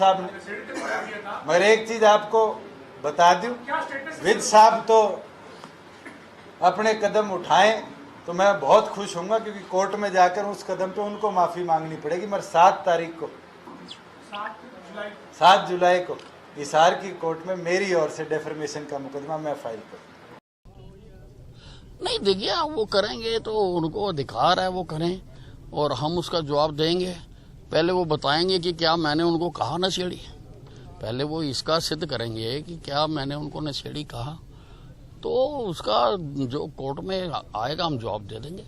साहब ने, मगर एक चीज आपको बता दूं, विज साहब तो अपने कदम उठाएं तो मैं बहुत खुश होऊंगा, क्योंकि कोर्ट में जाकर उस कदम पे उनको माफी मांगनी पड़ेगी। मगर 7 जुलाई को हिसार की कोर्ट में मेरी ओर से डेफर्मेशन का मुकदमा मैं फाइल करूं। नहीं देखिए, वो करेंगे तो उनको अधिकार है, वो करें और हम उसका जवाब देंगे। पहले वो बताएंगे कि क्या मैंने उनको कहा नशेड़ी, पहले वो इसका सिद्ध करेंगे कि क्या मैंने उनको नशेड़ी कहा, तो उसका जो कोर्ट में आएगा हम जवाब दे देंगे।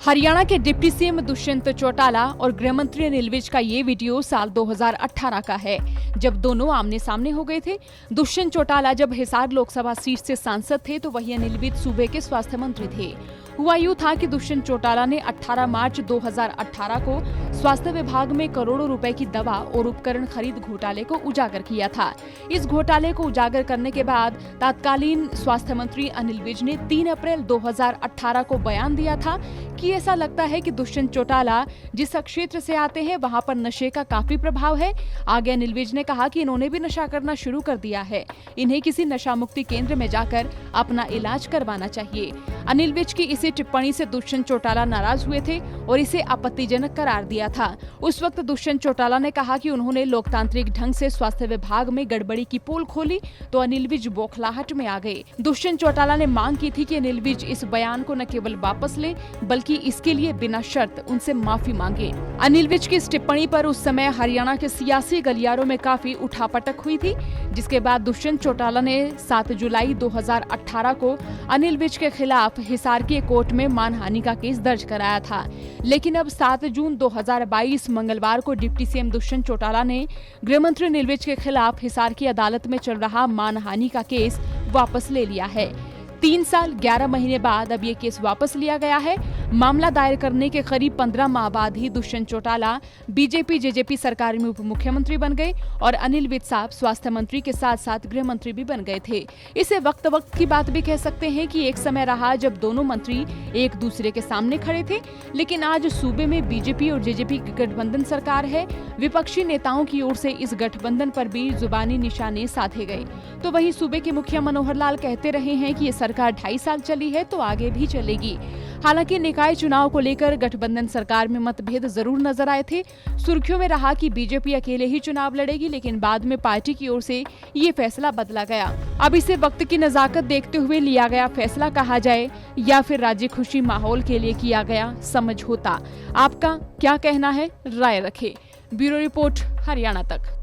हरियाणा के डिप्टी सीएम दुष्यंत चौटाला और गृह मंत्री अनिल विज का ये वीडियो साल 2018 का है, जब दोनों आमने सामने हो गए थे। दुष्यंत चौटाला जब हिसार लोकसभा सीट से सांसद थे तो वहीं अनिल विज सूबे के स्वास्थ्य मंत्री थे। हुआ यूं था कि दुष्यंत चौटाला ने 18 मार्च 2018 को स्वास्थ्य विभाग में करोड़ों रुपए की दवा और उपकरण खरीद घोटाले को उजागर किया था। इस घोटाले को उजागर करने के बाद तत्कालीन स्वास्थ्य मंत्री अनिल विज ने 3 अप्रैल 2018 को बयान दिया था कि ऐसा लगता है कि दुष्यंत चौटाला जिस क्षेत्र से आते हैं वहां पर नशे का काफी प्रभाव है। आगे अनिल विज ने कहा कि इन्होंने भी नशा करना शुरू कर दिया है, इन्हें किसी नशा मुक्ति केंद्र में जाकर अपना इलाज करवाना चाहिए। अनिल विज की इसी टिप्पणी से दुष्यंत चौटाला नाराज हुए थे और इसे आपत्तिजनक करार दिया था। उस वक्त दुष्यंत चौटाला ने कहा कि उन्होंने लोकतांत्रिक ढंग से स्वास्थ्य विभाग में गड़बड़ी की पोल खोली, तो अनिल विज बौखलाहट में आ गए। दुष्यंत चौटाला ने मांग की थी कि अनिल विज इस बयान को न केवल वापस ले बल्कि इसके लिए बिना शर्त उनसे माफी मांगे। अनिल विज की इस टिप्पणी पर उस समय हरियाणा के सियासी गलियारों में काफी उठापटक हुई थी, जिसके बाद दुष्यंत चौटाला ने 7 जुलाई 2018 को अनिल विज के खिलाफ हिसार की कोर्ट में मानहानि का केस दर्ज कराया था। लेकिन अब 7 जून 2022 मंगलवार को डिप्टी सीएम दुष्यंत चौटाला ने गृह मंत्री अनिल विज के खिलाफ हिसार की अदालत में चल रहा मानहानि का केस वापस ले लिया है। 3 साल 11 महीने बाद अब ये केस वापस लिया गया है। मामला दायर करने के करीब 15 माह बाद ही दुष्यंत चौटाला बीजेपी जेजेपी सरकार में उप मुख्यमंत्री बन गए और अनिल विज साहब स्वास्थ्य मंत्री के साथ साथ गृह मंत्री भी बन गए थे। इसे वक्त की बात भी कह सकते हैं कि एक समय रहा जब दोनों मंत्री एक दूसरे के सामने खड़े थे, लेकिन आज सूबे में बीजेपी और जेजेपी की गठबंधन सरकार है। विपक्षी नेताओं की ओर से इस गठबंधन पर भी जुबानी निशाने साधे गए। तो वहीं सूबे के मुखिया मनोहर लाल कहते रहे हैं कि ये सरकार 2.5 साल चली है तो आगे भी चलेगी। हालांकि निकाय चुनाव को लेकर गठबंधन सरकार में मतभेद जरूर नजर आए थे। सुर्खियों में रहा कि बीजेपी अकेले ही चुनाव लड़ेगी, लेकिन बाद में पार्टी की ओर से ये फैसला बदला गया। अब इसे वक्त की नजाकत देखते हुए लिया गया फैसला कहा जाए या फिर राज्य खुशी माहौल के लिए किया गया समझौता। आपका क्या कहना है, राय रखें। ब्यूरो रिपोर्ट, हरियाणा तक।